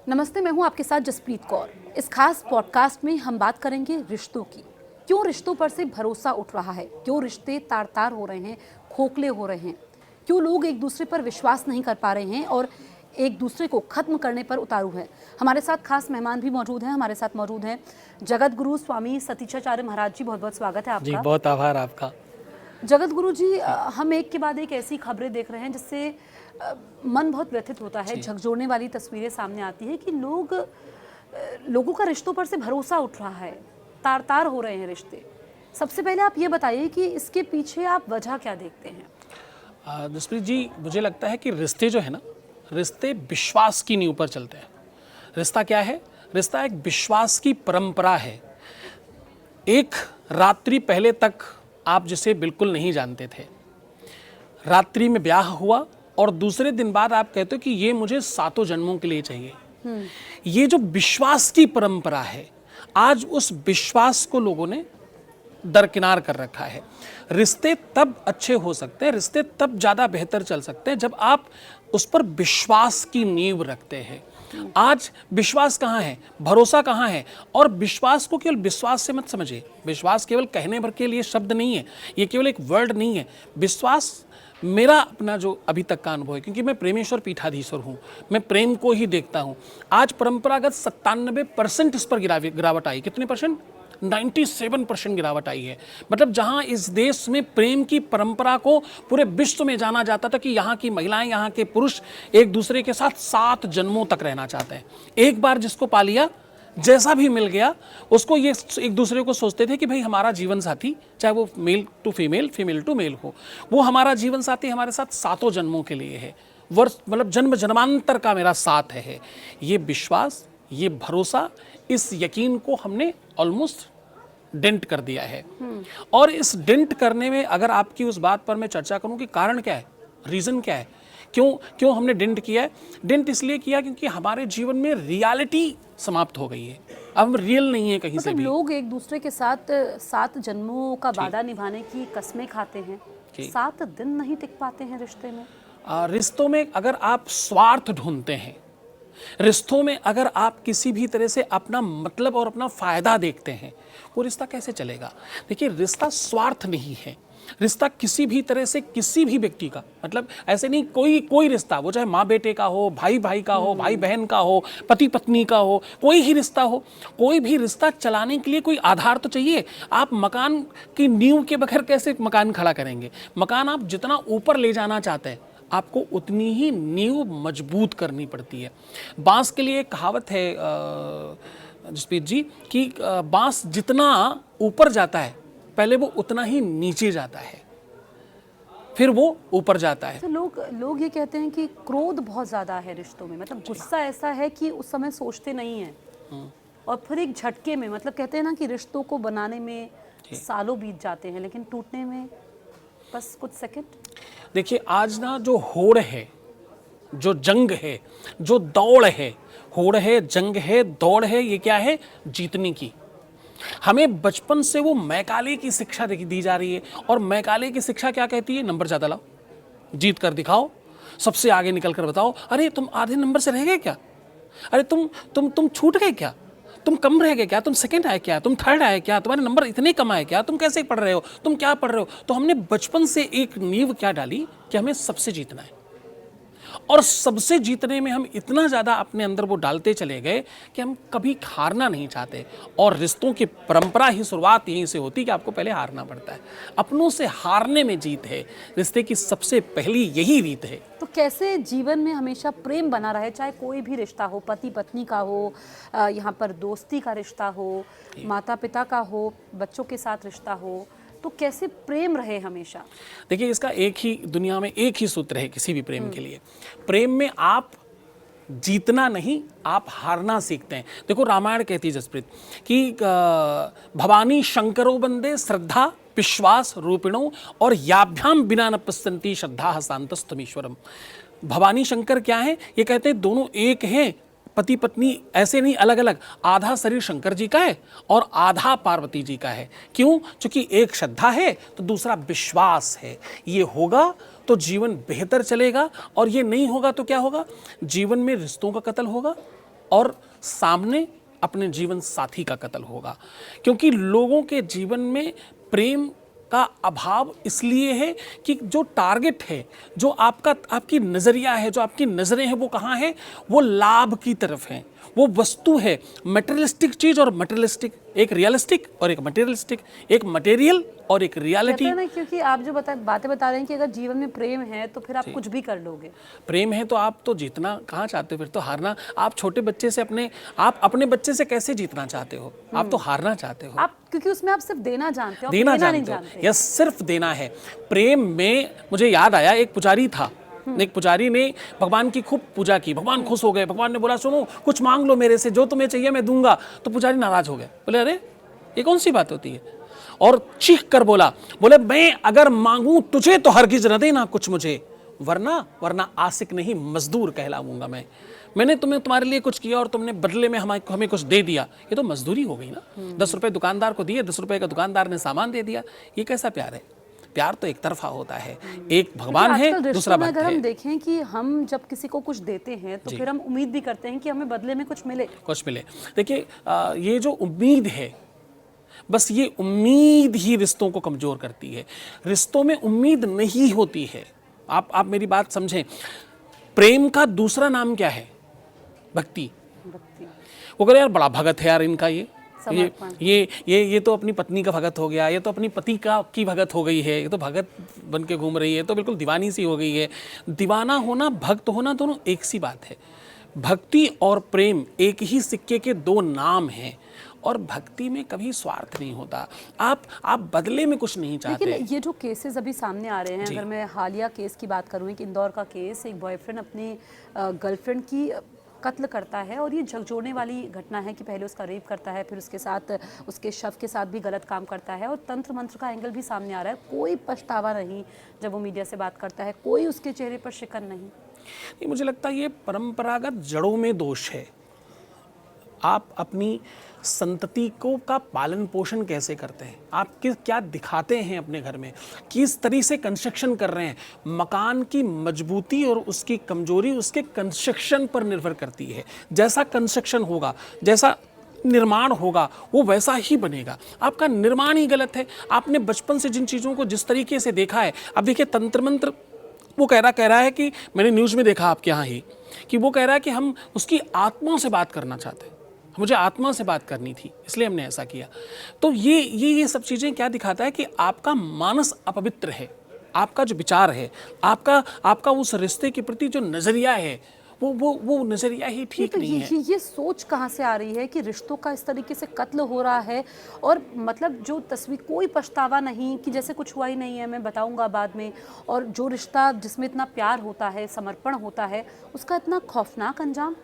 नमस्ते, मैं हूं आपके साथ जसप्रीत कौर। इस खास पॉडकास्ट में हम बात करेंगे रिश्तों की। क्यों रिश्तों पर से भरोसा उठ रहा है, क्यों रिश्ते तार तार हो रहे हैं, खोखले हो रहे हैं, क्यों लोग एक दूसरे पर विश्वास नहीं कर पा रहे हैं और एक दूसरे को खत्म करने पर उतारू हैं। हमारे साथ खास मेहमान भी मौजूद हैं। हमारे साथ मौजूद हैं जगत गुरु स्वामी सतीशाचार्य महाराज जी। बहुत बहुत स्वागत है आपका। जी, बहुत आभार आपका। जगत गुरु जी, हम एक के बाद एक ऐसी खबरें देख रहे हैं जिससे मन बहुत व्यथित होता है। झकझोरने वाली तस्वीरें सामने आती है कि लोगों का रिश्तों पर से भरोसा उठ रहा है, तार तार हो रहे हैं रिश्ते। सबसे पहले आप ये बताइए कि इसके पीछे आप वजह क्या देखते हैं? जसप्रीत जी, मुझे लगता है कि रिश्ते जो है ना, रिश्ते विश्वास की नींव पर चलते हैं। रिश्ता क्या है? रिश्ता एक विश्वास की परंपरा है। एक रात्रि पहले तक आप जिसे बिल्कुल नहीं जानते थे, रात्रि में ब्याह हुआ और दूसरे दिन बाद आप कहते हो कि ये मुझे 7 जन्मों के लिए चाहिए। ये जो विश्वास की परंपरा है, आज उस विश्वास को लोगों ने दरकिनार कर रखा है। रिश्ते तब अच्छे हो सकते हैं, रिश्ते तब ज़्यादा बेहतर चल सकते हैं जब आप उस पर विश्वास की नींव रखते हैं। आज विश्वास कहाँ है, भरोसा कहाँ है? और विश्वास को केवल विश्वास से मत समझिए। विश्वास केवल कहने भर के लिए शब्द नहीं है, ये केवल एक वर्ड नहीं है। विश्वास मेरा अपना जो अभी तक का अनुभव है, क्योंकि मैं प्रेमेश्वर पीठाधीश्वर हूँ, मैं प्रेम को ही देखता हूँ। आज परंपरागत 97% इस पर गिरावट आई। कितने परसेंट? 97% गिरावट आई है। मतलब जहां इस देश में प्रेम की परंपरा को पूरे विश्व में जाना जाता था कि यहाँ की महिलाएं, यहाँ के पुरुष एक दूसरे के साथ 7 जन्मों तक रहना चाहते हैं। एक बार जिसको पा लिया, जैसा भी मिल गया उसको, ये एक दूसरे को सोचते थे कि भाई हमारा जीवन साथी, चाहे वो male to female, female to male हो, वो हमारा जीवन साथी हमारे साथ 7 जन्मों के लिए है। वर्ष मतलब जन्म जन्मांतर का मेरा साथ है। ये विश्वास, ये भरोसा, इस यकीन को हमने ऑलमोस्ट डेंट कर दिया है। और इस डेंट करने में अगर आपकी उस बात पर मैं चर्चा करूं कि कारण क्या है, रीजन क्या है, क्यों हमने डेंट किया है? डेंट इसलिए किया क्योंकि हमारे जीवन में रियलिटी समाप्त हो गई है। अब हम रियल नहीं है कहीं से भी। लोग एक दूसरे के साथ 7 जन्मों का वादा निभाने की कस्में खाते हैं, 7 दिन नहीं टिक पाते हैं रिश्ते में। रिश्तों में अगर आप स्वार्थ ढूंढते हैं, रिश्तों में अगर आप किसी भी तरह से अपना मतलब और अपना फायदा देखते हैं, वो रिश्ता कैसे चलेगा? देखिए, रिश्ता स्वार्थ नहीं है। रिश्ता किसी भी तरह से किसी भी व्यक्ति का, मतलब ऐसे नहीं, कोई रिश्ता, वो चाहे माँ बेटे का हो, भाई भाई का हो, भाई बहन का हो, पति पत्नी का हो, कोई ही रिश्ता हो, कोई भी रिश्ता चलाने के लिए कोई आधार तो चाहिए। आप मकान की नींव के बगैर कैसे मकान खड़ा करेंगे? मकान आप जितना ऊपर ले जाना चाहते हैं, आपको उतनी ही नींव मजबूत करनी पड़ती है। बांस के लिए एक कहावत है जसप्रीत जी कि बांस जितना ऊपर जाता है, पहले वो उतना ही नीचे जाता है, फिर वो ऊपर जाता है। तो लोग ये कहते हैं कि क्रोध बहुत ज़्यादा है रिश्तों में, मतलब गुस्सा ऐसा है कि उस समय सोचते नहीं हैं और फिर एक झटके में, मतलब कहते हैं ना कि रिश्तों को बनाने में सालों बीत जाते हैं लेकिन टूटने में बस कुछ सेकंड। देखिए, आज ना जो होड़ है, जो जंग है, जो दौड़ है, होड़ है, जंग है, दौड़ है, ये क्या है? जीतने की। हमें बचपन से वो मैकाले की शिक्षा दी जा रही है। और मैकाले की शिक्षा क्या कहती है? नंबर ज़्यादा लाओ, जीत कर दिखाओ, सबसे आगे निकल कर बताओ। अरे तुम आधे नंबर से रह गए क्या? अरे तुम छूट गए क्या? तुम कम रह गए क्या? तुम सेकंड आए क्या? तुम थर्ड आए क्या? तुम्हारे नंबर इतने कम आए क्या? तुम कैसे पढ़ रहे हो? तुम क्या पढ़ रहे हो? तो हमने बचपन से एक नींव क्या डाली कि हमें सबसे जीतना है। और सबसे जीतने में हम इतना ज़्यादा अपने अंदर वो डालते चले गए कि हम कभी हारना नहीं चाहते। और रिश्तों की परंपरा ही शुरुआत यहीं से होती कि आपको पहले हारना पड़ता है। अपनों से हारने में जीत है। रिश्ते की सबसे पहली यही रीत है। तो कैसे जीवन में हमेशा प्रेम बना रहे, चाहे कोई भी रिश्ता हो, पति पत्नी का हो, यहाँ पर दोस्ती का रिश्ता हो, माता पिता का हो, बच्चों के साथ रिश्ता हो, तो कैसे प्रेम रहे हमेशा? देखिए, इसका एक ही, दुनिया में एक ही सूत्र है किसी भी प्रेम के लिए। प्रेम में आप जीतना नहीं, आप हारना सीखते हैं। देखो, रामायण कहती है जसप्रीत कि भवानी शंकरो बंदे श्रद्धा विश्वास रूपिणों और याभ्याम बिना न पश्यन्ति श्रद्धा शांतस्तमीश्वरम। भवानी शंकर क्या है? ये कहते हैं दोनों एक हैं, पति पत्नी ऐसे नहीं अलग अलग। आधा शरीर शंकर जी का है और आधा पार्वती जी का है। क्यों? क्योंकि एक श्रद्धा है तो दूसरा विश्वास है। ये होगा तो जीवन बेहतर चलेगा और ये नहीं होगा तो क्या होगा? जीवन में रिश्तों का कत्ल होगा और सामने अपने जीवन साथी का कत्ल होगा। क्योंकि लोगों के जीवन में प्रेम का अभाव इसलिए है कि जो टारगेट है, जो आपकी नज़रिया है, जो आपकी नज़रें हैं, वो कहाँ है? वो लाभ की तरफ है, वो वस्तु है, मटेरियलिस्टिक चीज़ और मटेरियलिस्टिक, एक रियलिस्टिक और एक मटेरियलिस्टिक, एक मटेरियल और एक रियलिटी। ना, क्योंकि आप जो बातें बता रहे हैं कि अगर जीवन में प्रेम है तो फिर आप कुछ भी कर लोगे। प्रेम है तो आप तो जीतना कहाँ चाहते हो, फिर तो हारना। आप छोटे बच्चे से आप अपने बच्चे से कैसे जीतना चाहते हो? आप तो हारना चाहते हो। आप, क्योंकि उसमें आप सिर्फ देना जानते हो, देना जानते हो, यस, सिर्फ देना है। प्रेम में मुझे याद आया, एक पुजारी था, एक पुजारी ने भगवान की खूब पूजा की, भगवान खुश हो गए, भगवान ने बोला सुनो कुछ मांग लो मेरे से, जो तुम्हें चाहिए मैं दूंगा। तो पुजारी नाराज हो गया, बोले अरे ये कौन सी बात होती है, और चीख कर बोले मैं अगर मांगूं तुझे तो हरगिज न देना कुछ मुझे, वरना आशिक नहीं मजदूर कहलाऊंगा मैंने तुम्हारे लिए कुछ किया और तुमने बदले में हमें कुछ दे दिया, ये तो मजदूरी हो गई ना। 10 रुपए दुकानदार को दिए, 10 रुपए का दुकानदार ने सामान दे दिया, ये कैसा प्यार है? प्यार तो एक तरफा होता है, एक भगवान है, दूसरा भक्त अगर है। हम देखें कि हम जब किसी को कुछ देते हैं तो फिर हम उम्मीद भी करते हैं कि हमें बदले में कुछ मिले। देखिए ये जो उम्मीद है, बस ये उम्मीद ही रिश्तों को कमजोर करती है। रिश्तों में उम्मीद नहीं होती है। आप मेरी बात समझें, प्रेम का दूसरा नाम क्या है? भक्ति। वो कह यार बड़ा भगत है यार इनका, ये तो अपनी पत्नी का भगत हो गया, ये तो अपनी पति की भगत हो गई है, ये तो भगत बन के घूम रही है, तो बिल्कुल दीवानी सी हो गई है। दीवाना होना, भक्त होना, दोनों एक सी बात है। भक्ति और प्रेम एक ही सिक्के के दो नाम हैं, और भक्ति में कभी स्वार्थ नहीं होता। आप बदले में कुछ नहीं चाहते। लेकिन ये जो केसेस अभी सामने आ रहे हैं, अगर मैं हालिया केस की बात करूँ, एक इंदौर का केस, एक बॉयफ्रेंड अपनी गर्लफ्रेंड की कत्ल करता है, और ये झकझोरने वाली घटना है कि पहले उसका रेप करता है, फिर उसके साथ उसके शव के साथ भी गलत काम करता है, और तंत्र मंत्र का एंगल भी सामने आ रहा है। कोई पछतावा नहीं जब वो मीडिया से बात करता है, कोई उसके चेहरे पर शिकन नहीं। मुझे लगता है ये परंपरागत जड़ों में दोष है। आप अपनी संतति का पालन पोषण कैसे करते हैं, आप क्या दिखाते हैं अपने घर में, किस तरीके से कंस्ट्रक्शन कर रहे हैं। मकान की मजबूती और उसकी कमजोरी उसके कंस्ट्रक्शन पर निर्भर करती है। जैसा कंस्ट्रक्शन होगा, जैसा निर्माण होगा, वो वैसा ही बनेगा। आपका निर्माण ही गलत है। आपने बचपन से जिन चीज़ों को जिस तरीके से देखा है, अब देखिए तंत्र मंत्र, वो कह रहा है कि मैंने न्यूज़ में देखा आपके यहाँ ही, कि वो कह रहा है कि हम उसकी आत्मा से बात करना चाहते हैं, मुझे आत्मा से बात करनी थी, इसलिए हमने ऐसा किया। तो ये सब चीज़ें क्या दिखाता है कि आपका मानस अपवित्र है, आपका जो विचार है, आपका उस रिश्ते के प्रति जो नज़रिया है, वो नज़रिया ही ठीक नहीं है। ये सोच कहाँ से आ रही है कि रिश्तों का इस तरीके से कत्ल हो रहा है, और मतलब जो तस्वीर, कोई पछतावा नहीं कि जैसे कुछ हुआ ही नहीं है, मैं बताऊंगा बाद में, और जो रिश्ता जिसमें इतना प्यार होता है, समर्पण होता है, उसका इतना खौफनाक अंजाम।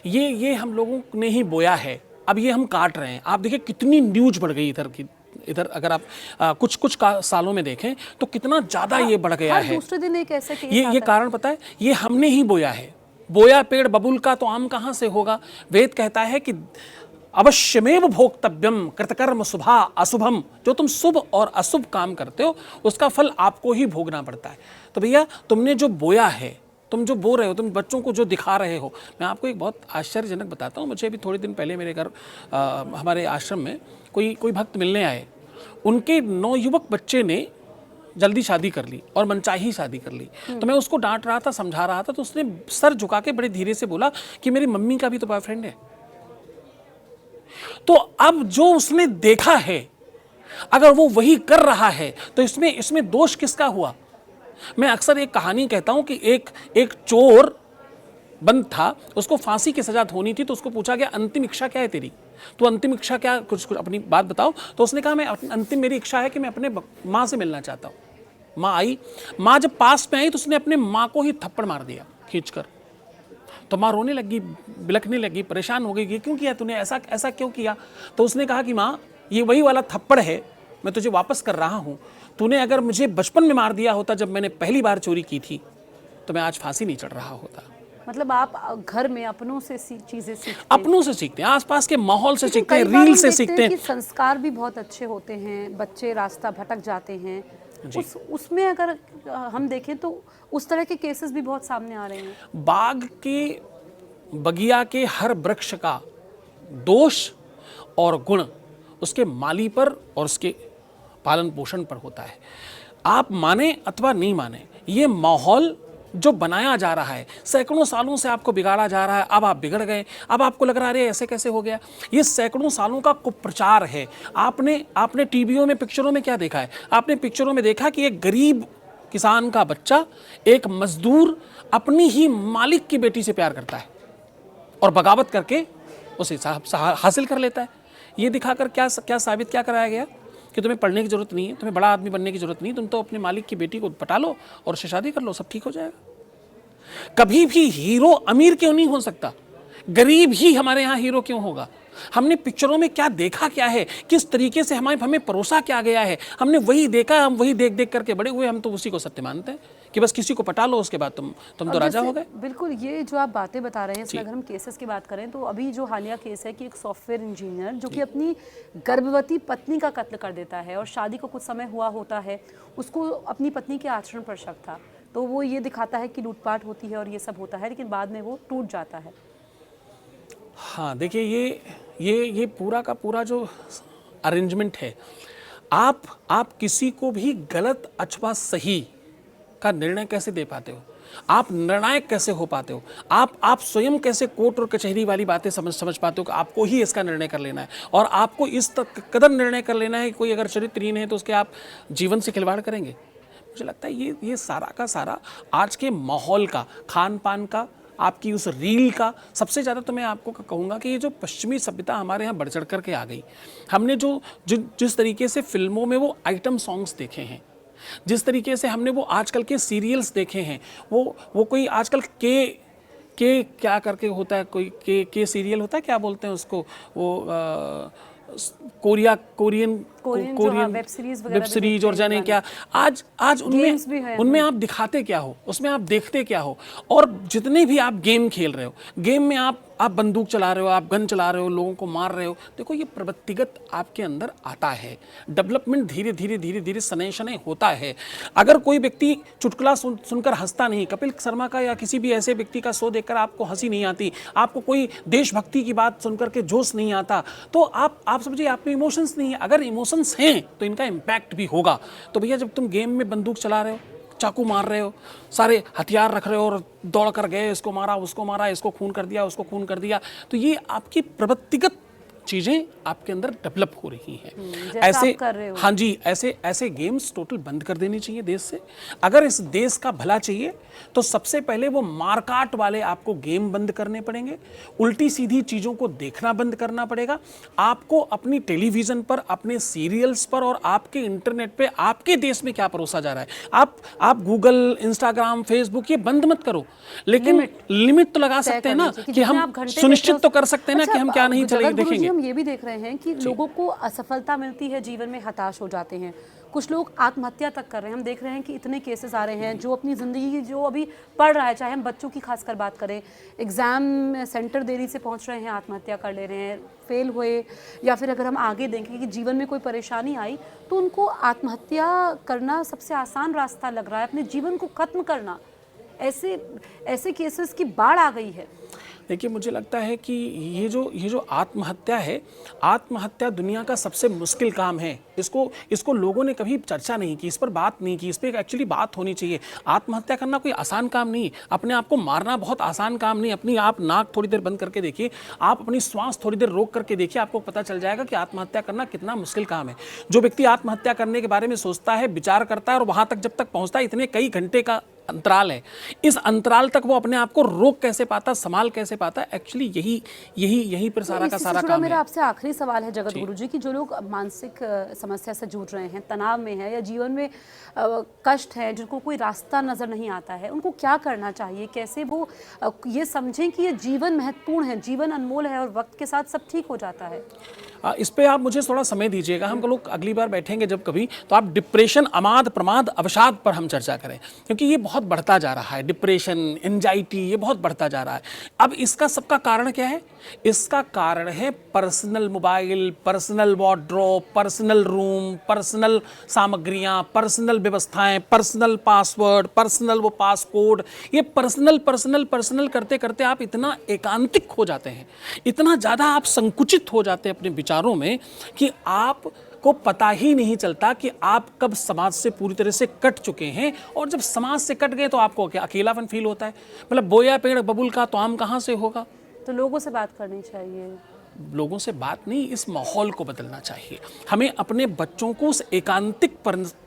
ये हम लोगों ने ही बोया है, अब ये हम काट रहे हैं। आप देखिए कितनी न्यूज बढ़ गई इधर अगर आप कुछ सालों में देखें तो कितना ज़्यादा ये बढ़ गया है। दूसरे दिन एक ऐसे ये कारण पता है, ये हमने ही बोया है। बोया पेड़ बबूल का तो आम कहाँ से होगा। वेद कहता है कि अवश्यमेव भोक्तव्यम कृतकर्म शुभा अशुभम, जो तुम शुभ और अशुभ काम करते हो उसका फल आपको ही भोगना पड़ता है। तो भैया तुमने जो बोया है, तुम जो बो रहे हो, तुम बच्चों को जो दिखा रहे हो, मैं आपको एक बहुत आश्चर्यजनक बताता हूँ। मुझे अभी थोड़े दिन पहले मेरे घर हमारे आश्रम में कोई भक्त मिलने आए। उनके नवयुवक बच्चे ने जल्दी शादी कर ली और मनचाही शादी कर ली। तो मैं उसको डांट रहा था, समझा रहा था, तो उसने सर झुका के बड़े धीरे से बोला कि मेरी मम्मी का भी तो बॉयफ्रेंड है। तो अब जो उसने देखा है, अगर वो वही कर रहा है तो इसमें दोष किसका हुआ। मैं अक्सर एक कहानी कहता हूं कि एक चोर बंद था, उसको फांसी की सजा होनी थी, तो उसको पूछा गया अंतिम इच्छा क्या है तेरी, तो अंतिम इच्छा क्या, कुछ अपनी बात बताओ। तो उसने कहा मैं अंतिम मेरी इच्छा है कि मैं अपने माँ से मिलना चाहता हूँ। माँ आई, माँ जब पास में आई तो उसने अपने माँ को ही थप्पड़ मार दिया खींचकर। तो माँ रोने लगी, बिलखने लगी, परेशान हो गई कि क्यों किया तूने, ऐसा क्यों किया। तो उसने कहा कि माँ ये वही वाला थप्पड़ है, मैं तुझे वापस कर रहा हूँ। तूने अगर मुझे बचपन में मार दिया होता जब मैंने पहली बार चोरी की थी, तो मैं आज फांसी नहीं चढ़ रहा होता। मतलब आप घर में अपनों से चीजें सीखते हैं, अपनों से सीखते हैं, आसपास के माहौल से सीखते हैं, रील से सीखते हैं। संस्कार भी बहुत अच्छे होते हैं, बच्चे रास्ता भटक जाते हैं, उसमें अगर हम देखें तो उस तरह के केसेस भी बहुत सामने आ रहे हैं। बाघ के बगिया के हर वृक्ष का दोष और गुण उसके माली पर और उसके पालन पोषण पर होता है। आप माने अथवा नहीं माने, ये माहौल जो बनाया जा रहा है, सैकड़ों सालों से आपको बिगाड़ा जा रहा है, अब आप बिगड़ गए, अब आपको लग रहा है अरे ऐसे कैसे हो गया। ये सैकड़ों सालों का कुप्रचार है। आपने टीवियों में, पिक्चरों में क्या देखा है? आपने पिक्चरों में देखा कि एक गरीब किसान का बच्चा, एक मजदूर अपनी ही मालिक की बेटी से प्यार करता है और बगावत करके उसे हासिल कर लेता है। ये दिखाकर क्या साबित क्या कराया गया कि तुम्हें पढ़ने की जरूरत नहीं है, तुम्हें बड़ा आदमी बनने की जरूरत नहीं, तुम तो अपने मालिक की बेटी को पटा लो और उससे शादी कर लो, सब ठीक हो जाएगा। कभी भी हीरो अमीर क्यों नहीं हो सकता? गरीब ही हमारे यहाँ हीरो क्यों होगा? हमने पिक्चरों में क्या देखा, क्या है, किस तरीके से हमें परोसा क्या गया है, हमने वही देखा, हम वही देख देख करके बड़े हुए, हम तो उसी को सत्य मानते हैं कि बस किसी को पटा लो, उसके बाद तुम तो राजा हो गए। बिल्कुल, ये जो आप बातें बता रहे हैं, इसमें अगर हम केसेस की बात करें तो अभी जो हालिया केस है कि एक सॉफ्टवेयर इंजीनियर जो कि अपनी गर्भवती पत्नी का कत्ल कर देता है और शादी को कुछ समय हुआ होता है, उसको अपनी पत्नी के आचरण पर शक था, तो वो ये दिखाता है कि लूटपाट होती है और ये सब होता है, लेकिन बाद में वो टूट जाता है। हाँ, देखिए ये पूरा का पूरा जो अरेंजमेंट है, आप किसी को भी गलत अथवा सही का निर्णय कैसे दे पाते हो? आप निर्णायक कैसे हो पाते हो? आप स्वयं कैसे कोर्ट और कचहरी वाली बातें समझ पाते हो कि आपको ही इसका निर्णय कर लेना है और आपको इस तक कदर निर्णय कर लेना है कि कोई अगर चरित्रहीन है तो उसके आप जीवन से खिलवाड़ करेंगे? मुझे लगता है ये सारा का सारा आज के माहौल का, खान पान का, आपकी उस रील का, सबसे ज़्यादा तो मैं आपको कहूँगा कि ये जो पश्चिमी सभ्यता हमारे यहाँ बढ़ चढ़ करके आ गई, हमने जिस तरीके से फिल्मों में वो आइटम सॉन्ग्स देखे हैं, जिस तरीके से हमने वो आजकल के सीरियल्स देखे हैं, वो कोई आजकल के क्या करके होता है, कोई के सीरियल होता है, क्या बोलते हैं उसको, वो कोरियन वेब सीरीज और जाने क्या, आज उनमें आप दिखाते क्या हो, उसमें आप देखते क्या हो? और जितने भी आप गेम खेल रहे हो, गेम में आप बंदूक चला रहे हो, आप गन चला रहे हो, लोगों को मार रहे हो, देखो ये प्रवृत्तिगत आपके अंदर आता है। डेवलपमेंट धीरे धीरे शनय शनय होता है। अगर कोई व्यक्ति चुटकुला सुनकर हंसता नहीं, कपिल शर्मा का या किसी भी ऐसे व्यक्ति का शो देखकर आपको हंसी नहीं आती, आपको कोई देशभक्ति की बात सुनकर के जोश नहीं आता, तो आप समझिए आप में इमोशंस नहीं है। अगर इमोशंस हैं तो इनका इम्पैक्ट भी होगा। तो भैया जब तुम गेम में बंदूक चला रहे हो, चाकू मार रहे हो, सारे हथियार रख रहे हो और दौड़ कर गए, इसको मारा, उसको मारा, इसको खून कर दिया, उसको खून कर दिया, तो ये आपकी प्रवृत्तिगत चीजें आपके अंदर डेवलप हो रही हैं। ऐसे कर रहे हो। हाँ जी, ऐसे गेम्स टोटल बंद कर देनी चाहिए देश से। अगर इस देश का भला चाहिए तो सबसे पहले वो मारकाट वाले आपको गेम बंद करने पड़ेंगे, उल्टी सीधी चीजों को देखना बंद करना पड़ेगा। आपको अपनी टेलीविजन पर, अपने सीरियल्स पर और आपके इंटरनेट पे आपके देश में क्या परोसा जा रहा है, आप गूगल, इंस्टाग्राम, फेसबुक ये बंद मत करो, लेकिन लिमिट तो लगा सकते हैं ना कि हम सुनिश्चित तो कर सकते हैं ना कि हम क्या नहीं चलेंगे देखेंगे। हम ये भी देख रहे हैं कि लोगों को असफलता मिलती है, जीवन में हताश हो जाते हैं, कुछ लोग आत्महत्या तक कर रहे हैं। हम देख रहे हैं कि इतने केसेस आ रहे हैं जो अपनी ज़िंदगी जो अभी पढ़ रहा है, चाहे हम बच्चों की खासकर बात करें, एग्ज़ाम सेंटर देरी से पहुंच रहे हैं, आत्महत्या कर ले रहे हैं, फेल हुए, या फिर अगर हम आगे देखें कि जीवन में कोई परेशानी आई तो उनको आत्महत्या करना सबसे आसान रास्ता लग रहा है, अपने जीवन को ख़त्म करना। ऐसे केसेस की बाढ़ आ गई है। देखिए, मुझे लगता है कि ये जो आत्महत्या है, आत्महत्या दुनिया का सबसे मुश्किल काम है। इसको लोगों ने कभी चर्चा नहीं की, इस पर बात नहीं की, इस पर एक्चुअली बात होनी चाहिए। आत्महत्या करना कोई आसान काम नहीं, अपने आप को मारना बहुत आसान काम नहीं। अपनी आप नाक थोड़ी देर बंद करके देखिए, आप अपनी श्वास थोड़ी देर रोक करके देखिए, आपको पता चल जाएगा कि आत्महत्या करना कितना मुश्किल काम है। जो व्यक्ति आत्महत्या करने के बारे में सोचता है, विचार करता है और वहाँ तक जब तक पहुँचता है, इतने कई घंटे का अंतराल है। इस अंतराल तक वो अपने आप को रोक कैसे पाता, संभाल कैसे पाता, एक्चुअली यही पर सारा का सारा काम है। मेरा आपसे आखिरी सवाल है जगत गुरु जी, कि जो लोग मानसिक समस्या से जूझ रहे हैं, तनाव में है या जीवन में कष्ट है, जिनको कोई रास्ता नजर नहीं आता है, उनको क्या करना चाहिए? कैसे वो ये समझें कि ये जीवन महत्वपूर्ण है, जीवन अनमोल है और वक्त के साथ सब ठीक हो जाता है? इस पे आप मुझे थोड़ा समय दीजिएगा, हम लोग अगली बार बैठेंगे जब कभी, तो आप डिप्रेशन, अमाद प्रमाद अवसाद पर हम चर्चा करें, क्योंकि ये बहुत बढ़ता जा रहा है। डिप्रेशन, एंजाइटी, ये बहुत बढ़ता जा रहा है। अब इसका सबका कारण क्या है? इसका कारण है personal mobile, personal wardrobe, personal room, personal सामग्रियां, पर्सनल व्यवस्थाएं, पर्सनल पासवर्ड, पर्सनल वो पासकोड। ये पर्सनल पर्सनल पर्सनल करते करते आप इतना एकांतिक हो जाते हैं, इतना ज़्यादा आप संकुचित हो जाते हैं अपने विचारों में कि आप को पता ही नहीं चलता कि आप कब समाज से पूरी तरह से कट चुके हैं। और जब समाज से कट गए तो आपको क्या अकेलापन फील होता है? मतलब बोया पेड़ बबुल का तो आम कहाँ से होगा? तो लोगों से बात करनी चाहिए। लोगों से बात नहीं, इस माहौल को बदलना चाहिए। हमें अपने बच्चों को उस एकांतिक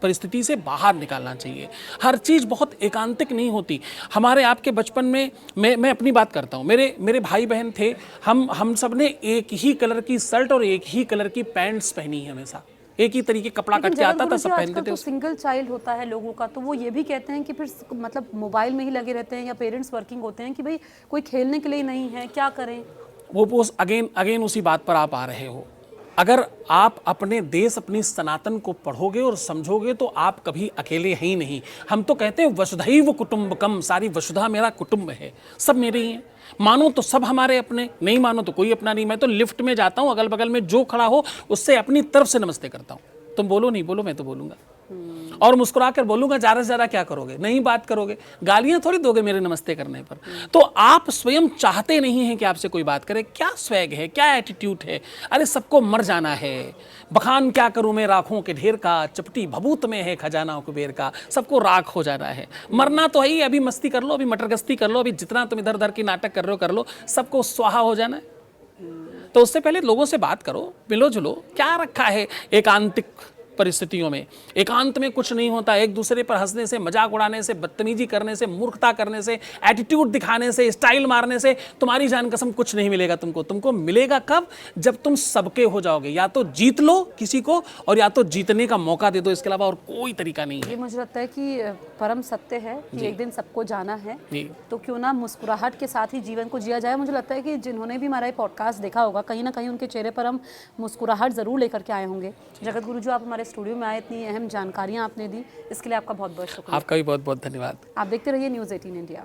परिस्थिति से बाहर निकालना चाहिए। हर चीज़ बहुत एकांतिक नहीं होती। हमारे आपके बचपन में मैं अपनी बात करता हूँ, मेरे भाई बहन थे, हम सब ने एक ही कलर की शर्ट और एक ही कलर की पैंट्स पहनी है, हमेशा एक ही तरीके कपड़ा कट के आता था, सब पहनते थे। तो सिंगल चाइल्ड होता है लोगों का, तो वो ये भी कहते हैं कि फिर मतलब मोबाइल में ही लगे रहते हैं, या पेरेंट्स वर्किंग होते हैं कि भाई कोई खेलने के लिए नहीं है, क्या करें? वो अगेन उसी बात पर आप आ रहे हो। अगर आप अपने देश, अपनी सनातन को पढ़ोगे और समझोगे तो आप कभी अकेले हैं ही नहीं। हम तो कहते हैं वसुधैव कुटुंबकम, सारी वसुधा मेरा कुटुंब है, सब मेरे ही हैं। मानो तो सब हमारे अपने, नहीं मानो तो कोई अपना नहीं। मैं तो लिफ्ट में जाता हूँ, अगल बगल में जो खड़ा हो उससे अपनी तरफ से नमस्ते करता हूँ। तुम बोलो नहीं बोलो, मैं तो बोलूँगा, और मुस्कुरा कर बोलूँगा। ज़्यादा से ज़्यादा क्या करोगे? नहीं बात करोगे, गालियाँ थोड़ी दोगे मेरे नमस्ते करने पर। तो आप स्वयं चाहते नहीं हैं कि आपसे कोई बात करे। क्या स्वैग है, क्या एटीट्यूड है? अरे सबको मर जाना है, बखान क्या करूँ मैं राखों के ढेर का, चपटी भभूत में है खजाना कुबेर का। सबको राख हो जाना है, मरना तो है ही। अभी मस्ती कर लो, अभी मटरगस्ती कर लो, अभी जितना तुम इधर उधर की नाटक कर रहे हो कर लो, सबको स्वाहा हो जाना है। तो उससे पहले लोगों से बात करो, मिलो जुलो। क्या रखा है एकांतिक परिस्थितियों में? एकांत में कुछ नहीं होता। एक दूसरे पर हंसने से, मजाक उड़ाने से, बदतमीजी करने से, मूर्खता करने से, एटीट्यूड दिखाने से, स्टाइल मारने से तुम्हारी जान कसम कुछ नहीं मिलेगा तुमको मिलेगा कब? जब तुम सबके हो जाओगे। या तो जीत लो किसी को, और या तो जीतने का मौका दे दो, इसके अलावा और कोई तरीका नहीं है। ये मुझे लगता है कि परम सत्य है कि एक दिन सबको जाना है, तो क्यों ना मुस्कुराहट के साथ ही जीवन को जिया जाए। मुझे लगता है कि जिन्होंने भी हमारा ये पॉडकास्ट देखा होगा, कहीं ना कहीं उनके चेहरे पर हम मुस्कुराहट जरूर लेकर के आए होंगे। जगत गुरु जी, आप हमारे स्टूडियो में आए, इतनी अहम जानकारियां आपने दी, इसके लिए आपका बहुत बहुत शुक्रिया। आपका भी बहुत बहुत धन्यवाद। आप देखते रहिए न्यूज़ 18 इंडिया।